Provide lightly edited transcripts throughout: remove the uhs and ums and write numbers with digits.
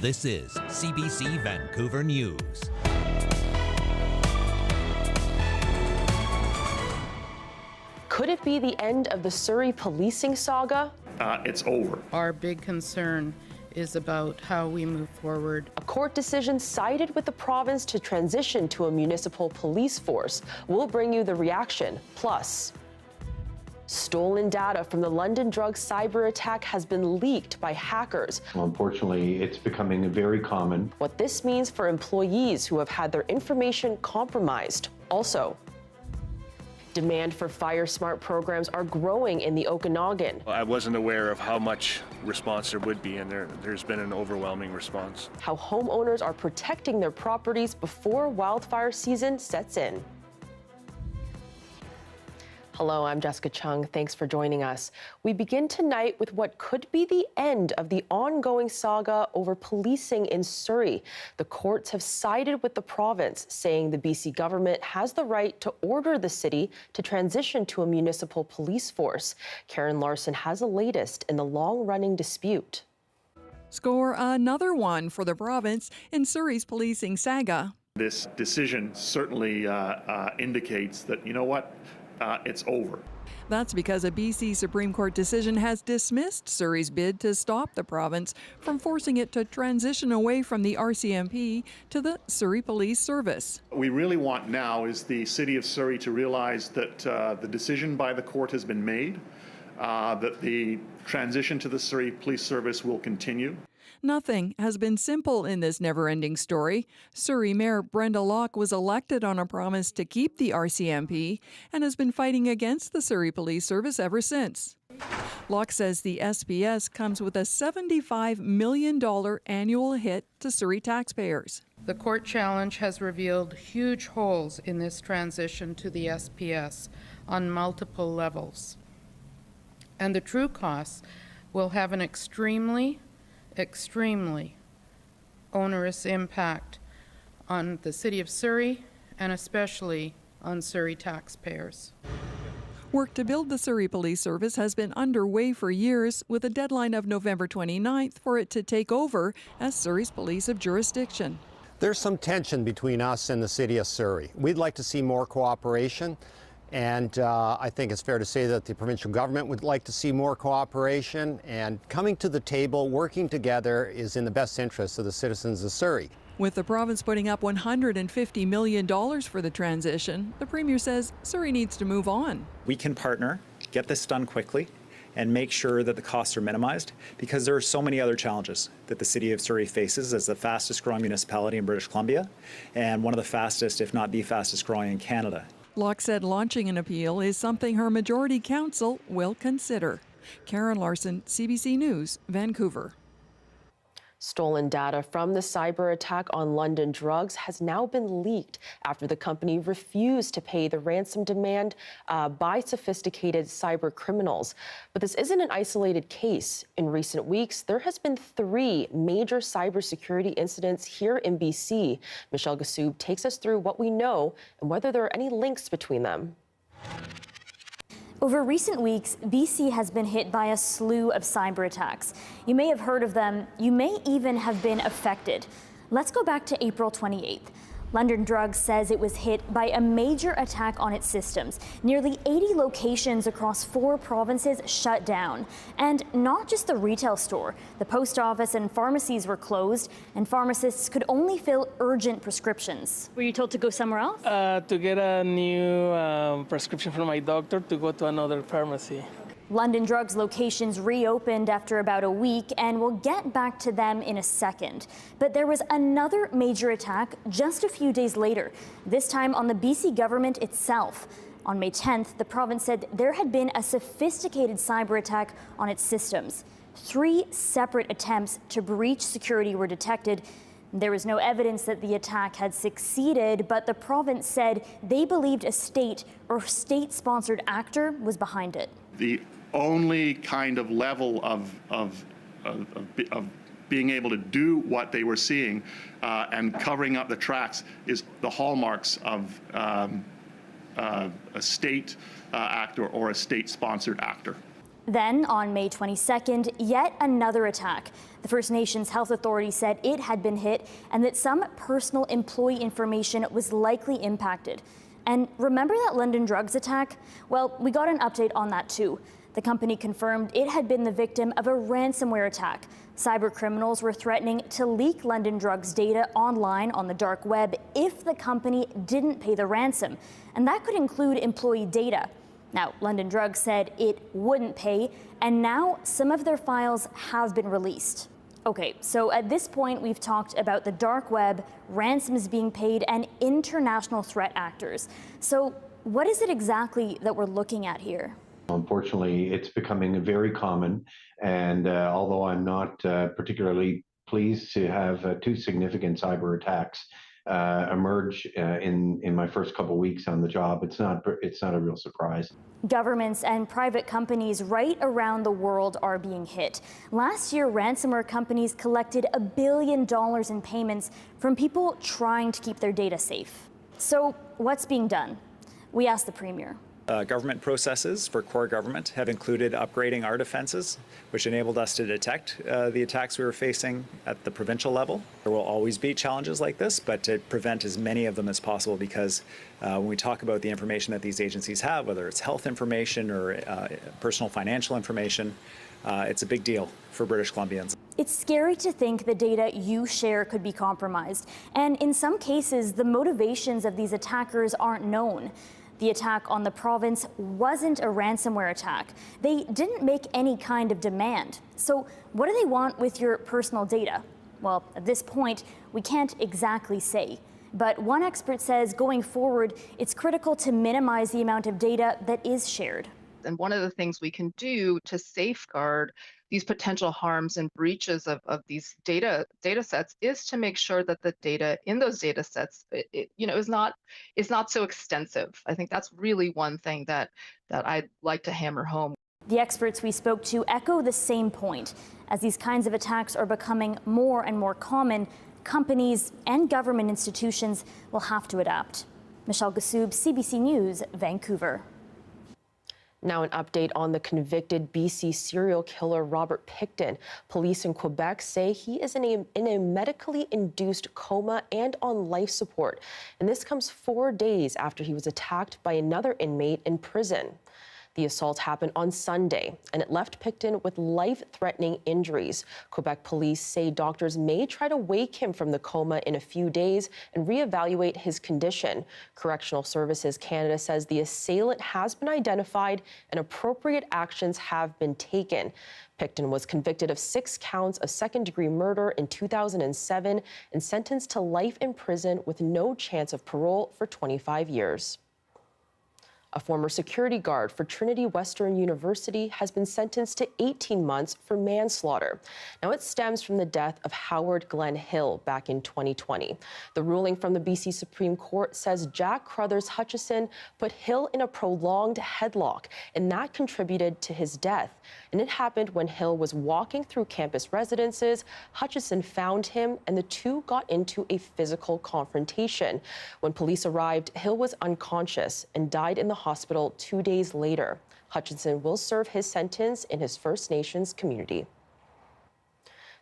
This is CBC Vancouver News. Could it be the end of the Surrey policing saga? It's over. Our big concern is about how we move forward. A court decision sided with the province to transition to a municipal police force. We'll bring you the reaction. Plus, stolen data from the London drug cyber attack has been leaked by hackers. Well, unfortunately, it's becoming very common. What this means for employees who have had their information compromised. Also, demand for fire smart programs are growing in the Okanagan. I wasn't aware of how much response there would be, and there's been an overwhelming response. How homeowners are protecting their properties before wildfire season sets in. Hello, I'm Jessica Cheung. Thanks for joining us. We begin tonight with what could be the end of the ongoing saga over policing in Surrey. The courts have sided with the province, saying the BC government has the right to order the city to transition to a municipal police force. Karen Larson has the latest in the long-running dispute. Score another one for the province in Surrey's policing saga. This decision certainly indicates that, you know what, it's over. That's because a BC Supreme Court decision has dismissed Surrey's bid to stop the province from forcing it to transition away from the RCMP to the Surrey Police Service. What we really want now is the City of Surrey to realize that the decision by the court has been made, that the transition to the Surrey Police Service will continue. Nothing has been simple in this never-ending story. Surrey Mayor Brenda Locke was elected on a promise to keep the RCMP and has been fighting against the Surrey Police Service ever since. Locke says the SPS comes with a $75 million annual hit to Surrey taxpayers. The court challenge has revealed huge holes in this transition to the SPS on multiple levels. And the true costs will have an extremely onerous impact on the City of Surrey and especially on Surrey taxpayers. Work to build the Surrey Police Service has been underway for years, with a deadline of November 29th for it to take over as Surrey's police of jurisdiction. There's some tension between us and the City of Surrey. We'd like to see more cooperation. And I think it's fair to say that the provincial government would like to see more cooperation, and coming to the table, working together is in the best interest of the citizens of Surrey. With the province putting up $150 million for the transition, the Premier says Surrey needs to move on. We can partner, get this done quickly, and make sure that the costs are minimized, because there are so many other challenges that the City of Surrey faces as the fastest growing municipality in British Columbia, and one of the fastest, if not the fastest growing in Canada. Locke said launching an appeal is something her majority council will consider. Karen Larson, CBC News, Vancouver. Stolen data from the cyber attack on London Drugs has now been leaked after the company refused to pay the ransom demand by sophisticated cyber criminals. But this isn't an isolated case. In recent weeks, there has been 3 major cybersecurity incidents here in BC. Michelle Gassoub takes us through what we know and whether there are any links between them. Over recent weeks, BC has been hit by a slew of cyber attacks. You may have heard of them. You may even have been affected. Let's go back to April 28th. London Drugs says it was hit by a major attack on its systems. Nearly 80 locations across 4 provinces shut down. And not just the retail store. The post office and pharmacies were closed, and pharmacists could only fill urgent prescriptions. Were you told to go somewhere else? To get a new prescription from my doctor to go to another pharmacy. London Drugs locations reopened after about a week, and we'll get back to them in a second. But there was another major attack just a few days later, this time on the BC government itself. On May 10th, the province said there had been a sophisticated cyber attack on its systems. 3 separate attempts to breach security were detected. There was no evidence that the attack had succeeded, but the province said they believed a state or state-sponsored actor was behind it. The only kind of level of being able to do what they were seeing and covering up the tracks is the hallmarks of a state actor or a state-sponsored actor. Then, on May 22nd, yet another attack. The First Nations Health Authority said it had been hit and that some personal employee information was likely impacted. And remember that London Drugs attack? Well, we got an update on that too. The company confirmed it had been the victim of a ransomware attack. Cyber criminals were threatening to leak London Drugs data online on the dark web if the company didn't pay the ransom. And that could include employee data. Now, London Drugs said it wouldn't pay, and now some of their files have been released. Okay, so at this point, we've talked about the dark web, ransoms being paid, and international threat actors. So what is it exactly that we're looking at here? Unfortunately, it's becoming very common, and although I'm not particularly pleased to have two significant cyber attacks emerge in my first couple of weeks on the job, it's not a real surprise. Governments and private companies right around the world are being hit. Last year, ransomware companies collected $1 billion in payments from people trying to keep their data safe. So what's being done? We asked the Premier. Government processes for core government have included upgrading our defenses, which enabled us to detect the attacks we were facing at the provincial level. There will always be challenges like this, but to prevent as many of them as possible, because when we talk about the information that these agencies have, whether it's health information or personal financial information, it's a big deal for British Columbians. It's scary to think the data you share could be compromised. And in some cases, the motivations of these attackers aren't known. The attack on the province wasn't a ransomware attack. They didn't make any kind of demand. So what do they want with your personal data? Well, at this point, we can't exactly say. But one expert says going forward, it's critical to minimize the amount of data that is shared. And one of the things we can do to safeguard these potential harms and breaches of these data sets is to make sure that the data in those data sets is not so extensive. I think that's really one thing that I'd like to hammer home. The experts we spoke to echo the same point. As these kinds of attacks are becoming more and more common, companies and government institutions will have to adapt. Michelle Gassoub, CBC News, Vancouver. Now an update on the convicted BC serial killer Robert Pickton. Police in Quebec say he is in a medically induced coma and on life support. And this comes 4 days after he was attacked by another inmate in prison. The assault happened on Sunday, and it left Pickton with life-threatening injuries. Quebec police say doctors may try to wake him from the coma in a few days and reevaluate his condition. Correctional Services Canada says the assailant has been identified and appropriate actions have been taken. Pickton was convicted of 6 counts of second-degree murder in 2007 and sentenced to life in prison with no chance of parole for 25 years. A former security guard for Trinity Western University has been sentenced to 18 months for manslaughter. Now, it stems from the death of Howard Glenn Hill back in 2020. The ruling from the BC Supreme Court says Jack Crothers Hutchison put Hill in a prolonged headlock, and that contributed to his death. And it happened when Hill was walking through campus residences. Hutchison found him, and the two got into a physical confrontation. When police arrived, Hill was unconscious and died in the hospital 2 days later. Hutchinson will serve his sentence in his First Nations community.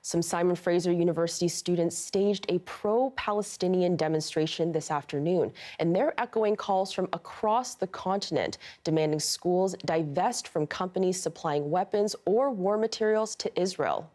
Some Simon Fraser University students staged a pro-Palestinian demonstration this afternoon, and they're echoing calls from across the continent demanding schools divest from companies supplying weapons or war materials to Israel.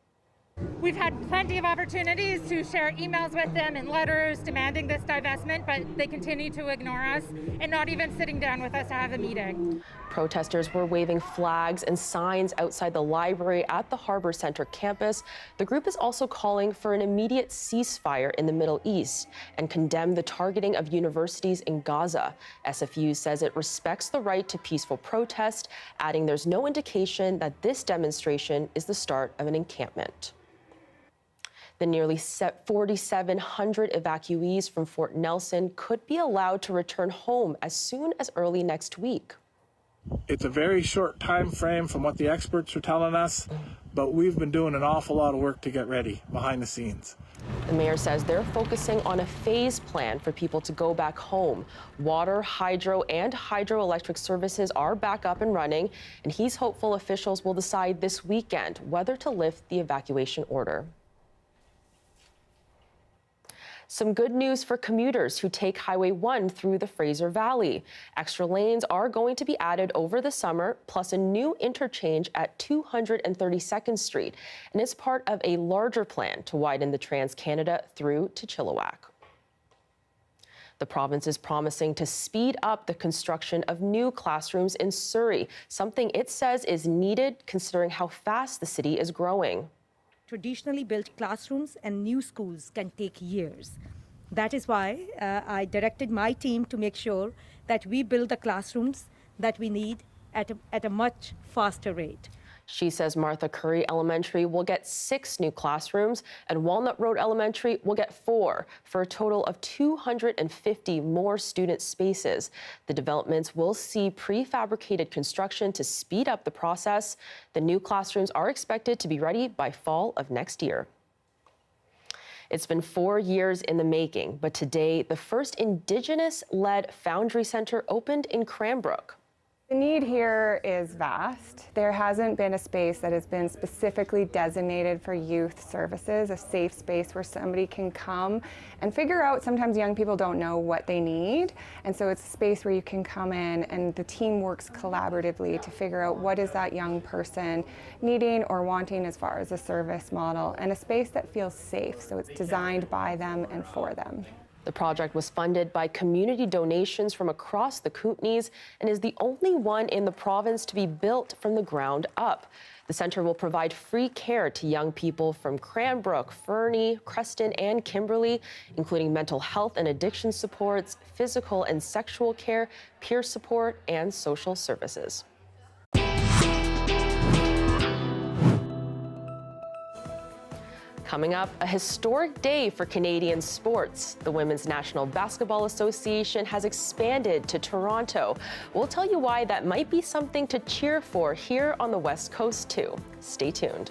We've had plenty of opportunities to share emails with them and letters demanding this divestment, but they continue to ignore us and not even sitting down with us to have a meeting. Protesters were waving flags and signs outside the library at the Harbor Center campus. The group is also calling for an immediate ceasefire in the Middle East and condemned the targeting of universities in Gaza. SFU says it respects the right to peaceful protest, adding there's no indication that this demonstration is the start of an encampment. The nearly 4,700 evacuees from Fort Nelson could be allowed to return home as soon as early next week. It's a very short time frame from what the experts are telling us, but we've been doing an awful lot of work to get ready behind the scenes. The mayor says they're focusing on a phase plan for people to go back home. Water, hydro, and hydroelectric services are back up and running, and he's hopeful officials will decide this weekend whether to lift the evacuation order. Some good news for commuters who take Highway 1 through the Fraser Valley. Extra lanes are going to be added over the summer, plus a new interchange at 232nd Street. And it's part of a larger plan to widen the Trans-Canada through to Chilliwack. The province is promising to speed up the construction of new classrooms in Surrey, something it says is needed considering how fast the city is growing. Traditionally built classrooms and new schools can take years. That is why I directed my team to make sure that we build the classrooms that we need at a much faster rate. She says Martha Curry Elementary will get 6 new classrooms and Walnut Road Elementary will get 4 for a total of 250 more student spaces. The developments will see prefabricated construction to speed up the process. The new classrooms are expected to be ready by fall of next year. It's been 4 years in the making, but today the first Indigenous-led Foundry Center opened in Cranbrook. The need here is vast. There hasn't been a space that has been specifically designated for youth services, a safe space where somebody can come and figure out. Sometimes young people don't know what they need, and so it's a space where you can come in and the team works collaboratively to figure out what is that young person needing or wanting as far as a service model, and a space that feels safe, so it's designed by them and for them. The project was funded by community donations from across the Kootenays and is the only one in the province to be built from the ground up. The center will provide free care to young people from Cranbrook, Fernie, Creston, and Kimberley, including mental health and addiction supports, physical and sexual care, peer support, and social services. Coming up, a historic day for Canadian sports. The Women's National Basketball Association has expanded to Toronto. We'll tell you why that might be something to cheer for here on the West Coast, too. Stay tuned.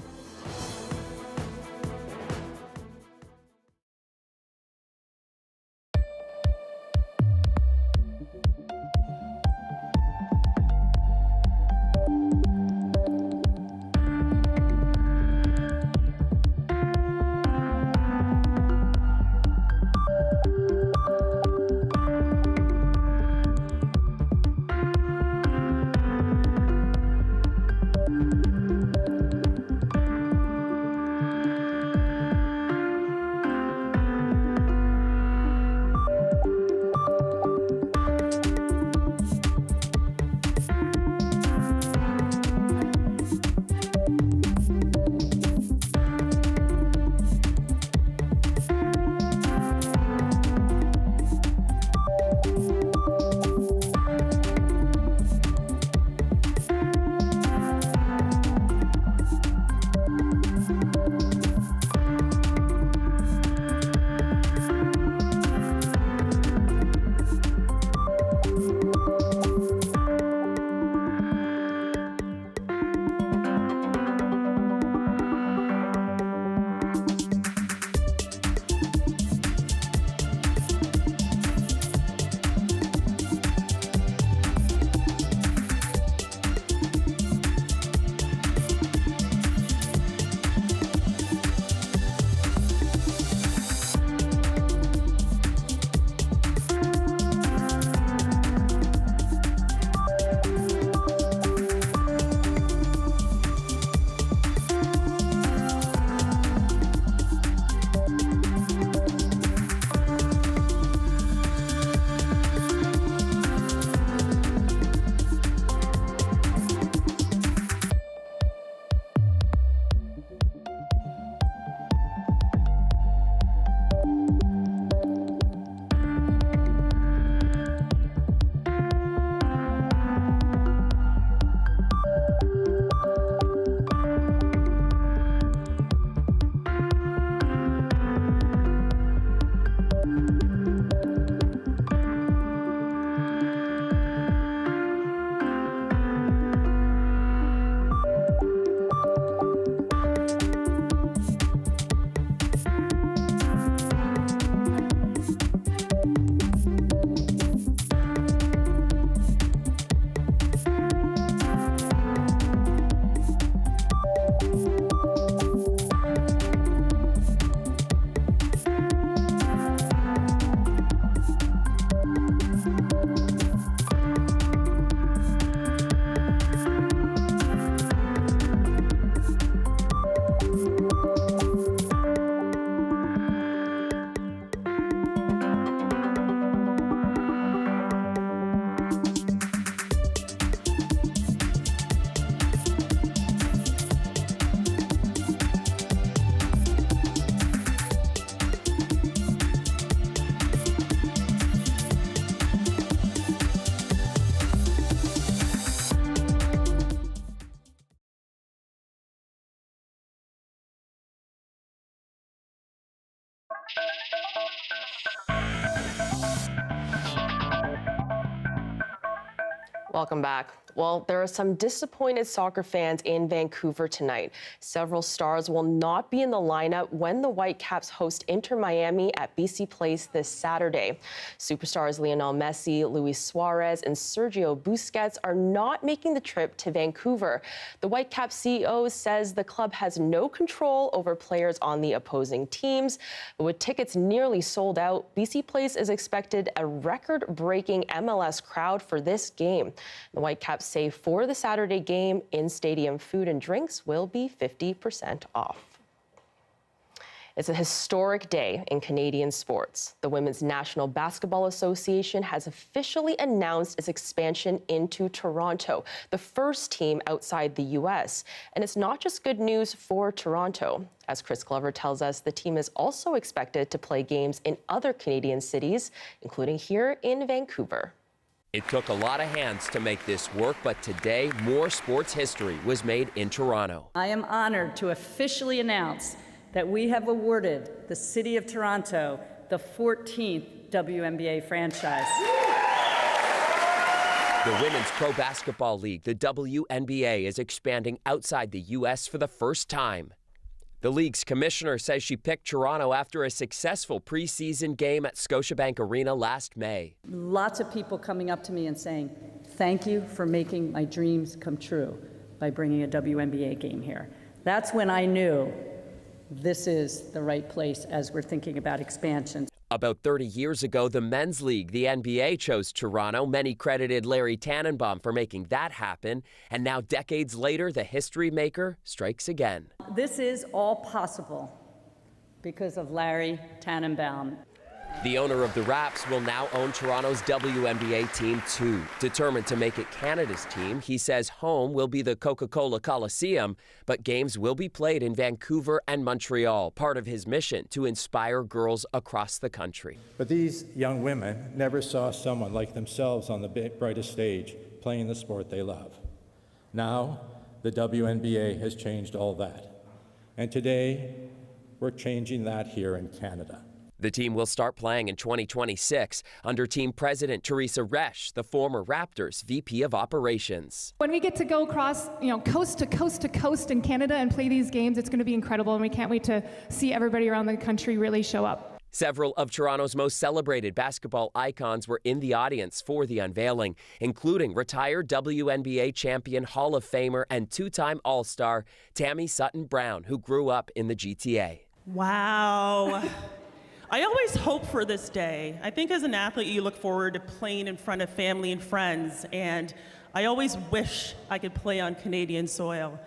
Welcome back. Well, there are some disappointed soccer fans in Vancouver tonight. Several stars will not be in the lineup when the Whitecaps host Inter Miami at BC Place this Saturday. Superstars Lionel Messi, Luis Suarez, and Sergio Busquets are not making the trip to Vancouver. The Whitecaps CEO says the club has no control over players on the opposing teams. But with tickets nearly sold out, BC Place is expected a record-breaking MLS crowd for this game. The Whitecaps say for the Saturday game, in-stadium food and drinks will be 50% off. It's a historic day in Canadian sports. The Women's National Basketball Association has officially announced its expansion into Toronto, the first team outside the U.S. And it's not just good news for Toronto. As Chris Glover tells us, the team is also expected to play games in other Canadian cities, including here in Vancouver. It took a lot of hands to make this work, but today, more sports history was made in Toronto. I am honored to officially announce that we have awarded the City of Toronto the 14th WNBA franchise. The Women's Pro Basketball League, the WNBA, is expanding outside the U.S. for the first time. The league's commissioner says she picked Toronto after a successful preseason game at Scotiabank Arena last May. Lots of people coming up to me and saying, thank you for making my dreams come true by bringing a WNBA game here. That's when I knew this is the right place as we're thinking about expansion. About 30 years ago, the men's league, the NBA, chose Toronto. Many credited Larry Tannenbaum for making that happen. And now, decades later, the history maker strikes again. This is all possible because of Larry Tannenbaum. The owner of the Raps will now own Toronto's WNBA team too. Determined to make it Canada's team, he says home will be the Coca-Cola Coliseum, but games will be played in Vancouver and Montreal, part of his mission to inspire girls across the country. But these young women never saw someone like themselves on the brightest stage playing the sport they love. Now, the WNBA has changed all that. And today, we're changing that here in Canada. The team will start playing in 2026 under team president Teresa Resch, the former Raptors VP of Operations. When we get to go across, coast to coast to coast in Canada and play these games, it's going to be incredible, and we can't wait to see everybody around the country really show up. Several of Toronto's most celebrated basketball icons were in the audience for the unveiling, including retired WNBA champion, Hall of Famer, and two-time All-Star Tammy Sutton-Brown, who grew up in the GTA. Wow. I always hope for this day. I think as an athlete, you look forward to playing in front of family and friends, and I always wish I could play on Canadian soil.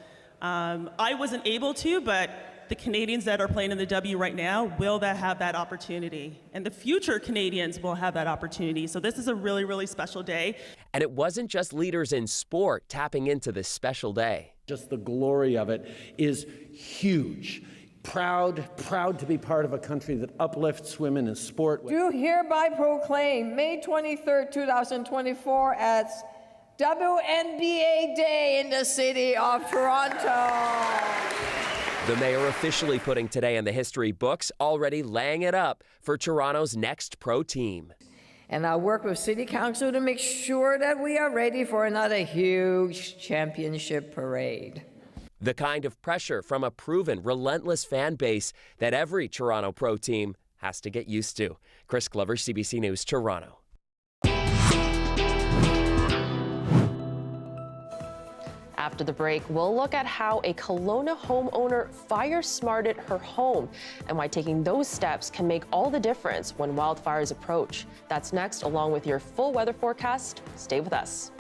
I wasn't able to, but the Canadians that are playing in the W right now will have that opportunity, and the future Canadians will have that opportunity. So this is a really, really special day. And it wasn't just leaders in sport tapping into this special day. Just the glory of it is huge. Proud to be part of a country that uplifts women in sport. Do hereby proclaim May 23rd, 2024 as WNBA Day in the city of Toronto. The mayor officially putting today in the history books, already laying it up for Toronto's next pro team. And I'll work with City Council to make sure that we are ready for another huge championship parade. The kind of pressure from a proven, relentless fan base that every Toronto pro team has to get used to. Chris Glover, CBC News, Toronto. After the break, we'll look at how a Kelowna homeowner fire-smarted her home and why taking those steps can make all the difference when wildfires approach. That's next, along with your full weather forecast. Stay with us.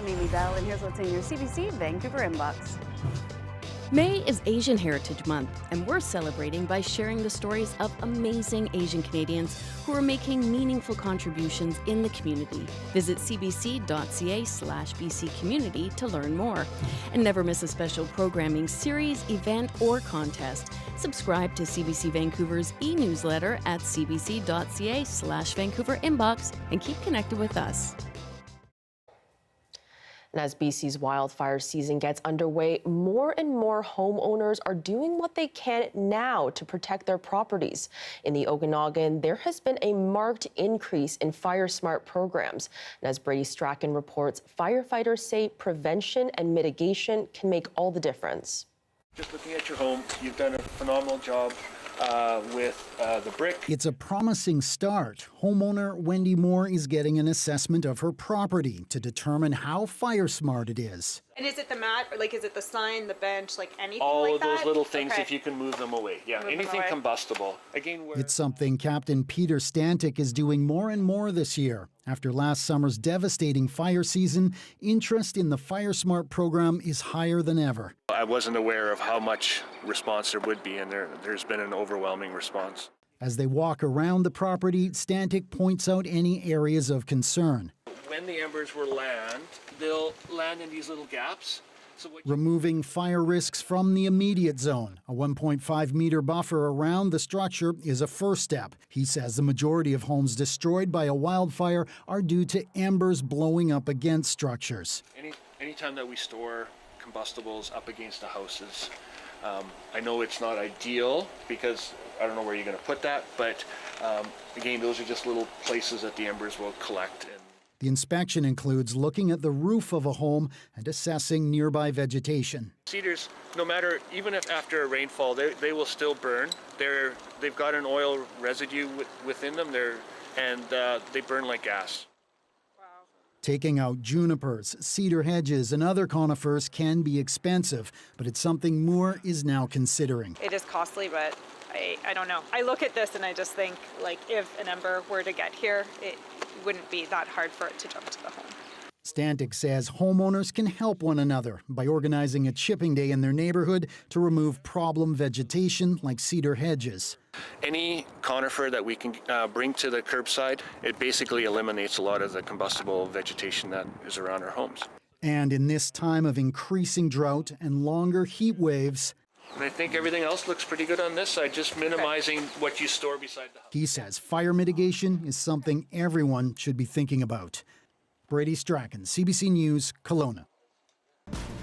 I'm Amy Bell, and here's what's in your CBC Vancouver inbox. May is Asian Heritage Month, and we're celebrating by sharing the stories of amazing Asian Canadians who are making meaningful contributions in the community. Visit cbc.ca/BC Community to learn more. And never miss a special programming series, event, or contest. Subscribe to CBC Vancouver's e-newsletter at cbc.ca/Vancouver inbox and keep connected with us. And as BC's wildfire season gets underway, more and more homeowners are doing what they can now to protect their properties. In the Okanagan, there has been a marked increase in Fire Smart programs. And as Brady Strachan reports, firefighters say prevention and mitigation can make all the difference. Just looking at your home, you've done a phenomenal job with the brick. It's a promising start. Homeowner Wendy Moore is getting an assessment of her property to determine how fire smart it is. And is it the mat, or like is it the sign, the bench, like anything All like of those that? little things, Okay. if you can move them away. Yeah, Move them anything away. combustible. Again, It's something Captain Peter Stantic is doing more and more this year. After last summer's devastating fire season, interest in the Fire Smart program is higher than ever. I wasn't aware of how much response there would be, and there's been an overwhelming response. As they walk around the property, Stantic points out any areas of concern. When the embers will land, they'll land in these little gaps. So what Removing fire risks from the immediate zone. A 1.5-meter buffer around the structure is a first step. He says the majority of homes destroyed by a wildfire are due to embers blowing up against structures. anytime that we store combustibles up against the houses, I know it's not ideal because I don't know where you're going to put that, but again, those are just little places that the embers will collect. The inspection includes looking at the roof of a home and assessing nearby vegetation. Cedars, no matter, even if after a rainfall, they will still burn. They've got an oil residue within them, and they burn like gas. Taking out junipers, cedar hedges, and other conifers can be expensive, but it's something Moore is now considering. It is costly, but I don't know. I look at this and I just think, like, if an ember were to get here, it wouldn't be that hard for it to jump to the home. Stantic says homeowners can help one another by organizing a chipping day in their neighborhood to remove problem vegetation like cedar hedges. Any conifer that we can bring to the curbside, it basically eliminates a lot of the combustible vegetation that is around our homes. And in this time of increasing drought and longer heat waves, And I think everything else looks pretty good on this side, just minimizing what you store beside the house. he says fire mitigation is something everyone should be thinking about. Brady Strachan, CBC News, Kelowna.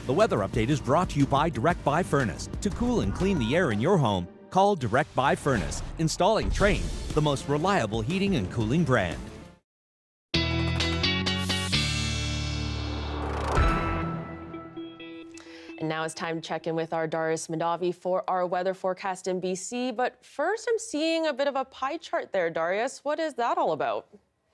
The weather update is brought to you by Direct Buy Furnace. To cool and clean the air in your home, call Direct Buy Furnace. Installing Trane, the most reliable heating and cooling brand. And now it's time to check in with our Darius Madavi for our weather forecast in BC. But first, I'm seeing a bit of a pie chart there, Darius. What is that all about?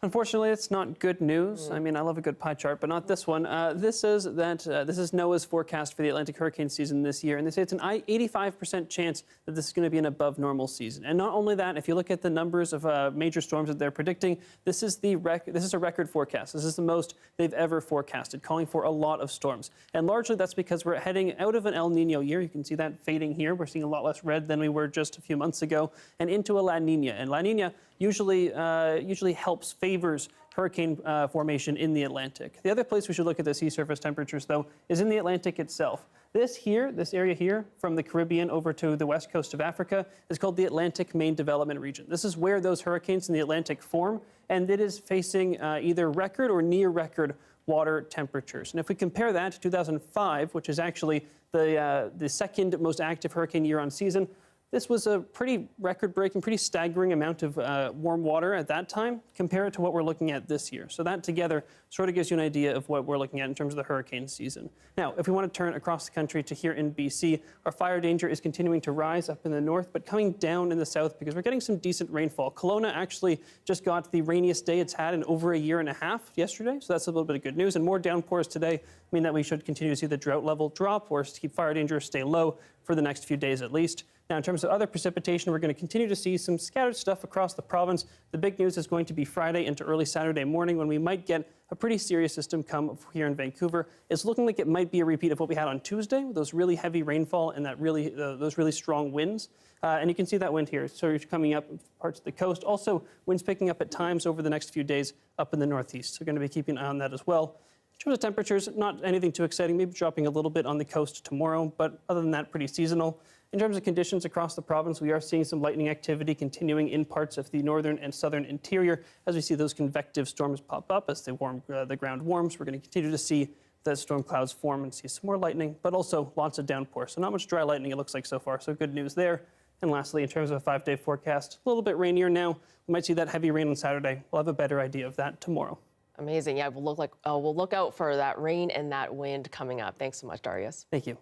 Unfortunately, it's not good news. I mean, I love a good pie chart, but not this one. This is NOAA's forecast for the Atlantic hurricane season this year, and they say it's an 85% chance that this is going to be an above normal season. And not only that, if you look at the numbers of major storms that they're predicting, this is a record forecast. This is the most they've ever forecasted, calling for a lot of storms. And largely that's because we're heading out of an El Nino year. You can see that fading here. We're seeing a lot less red than we were just a few months ago, and into a La Nina. And La Nina usually favors hurricane formation in the Atlantic. The other place we should look at the sea surface temperatures, though, is in the Atlantic itself. This area here, from the Caribbean over to the west coast of Africa, is called the Atlantic Main Development Region. This is where those hurricanes in the Atlantic form, and it is facing either record or near record water temperatures. And if we compare that to 2005, which is actually the second most active hurricane year on season, this was a pretty record-breaking, pretty staggering amount of warm water at that time. Compare it to what we're looking at this year. So that together sort of gives you an idea of what we're looking at in terms of the hurricane season. Now, if we want to turn across the country to here in BC, our fire danger is continuing to rise up in the north, but coming down in the south because we're getting some decent rainfall. Kelowna actually just got the rainiest day it's had in over a year and a half yesterday, so that's a little bit of good news. And more downpours today mean that we should continue to see the drought level drop or keep fire danger stay low for the next few days at least. Now, in terms of other precipitation, we're going to continue to see some scattered stuff across the province. The big news is going to be Friday into early Saturday morning when we might get a pretty serious system come here in Vancouver. It's looking like it might be a repeat of what we had on Tuesday with those really heavy rainfall and those really strong winds. And you can see that wind here. So you're coming up parts of the coast. Also, winds picking up at times over the next few days up in the northeast. So we're going to be keeping an eye on that as well. In terms of temperatures, not anything too exciting, maybe dropping a little bit on the coast tomorrow, but other than that, pretty seasonal. In terms of conditions across the province, we are seeing some lightning activity continuing in parts of the northern and southern interior as we see those convective storms pop up as the ground warms. We're going to continue to see the storm clouds form and see some more lightning, but also lots of downpour. So not much dry lightning, it looks like so far, so good news there. And lastly, in terms of a 5-day forecast, a little bit rainier now. We might see that heavy rain on Saturday. We'll have a better idea of that tomorrow. Amazing. Yeah, we'll look out for that rain and that wind coming up. Thanks so much, Darius. Thank you.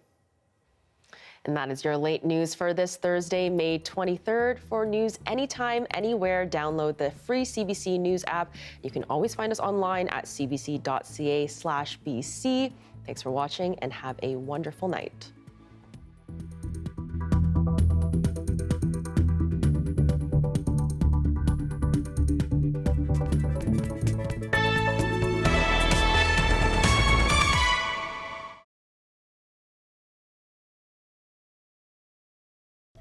And that is your late news for this Thursday, May 23rd. For news anytime, anywhere, download the free CBC News app. You can always find us online at cbc.ca/BC. Thanks for watching and have a wonderful night.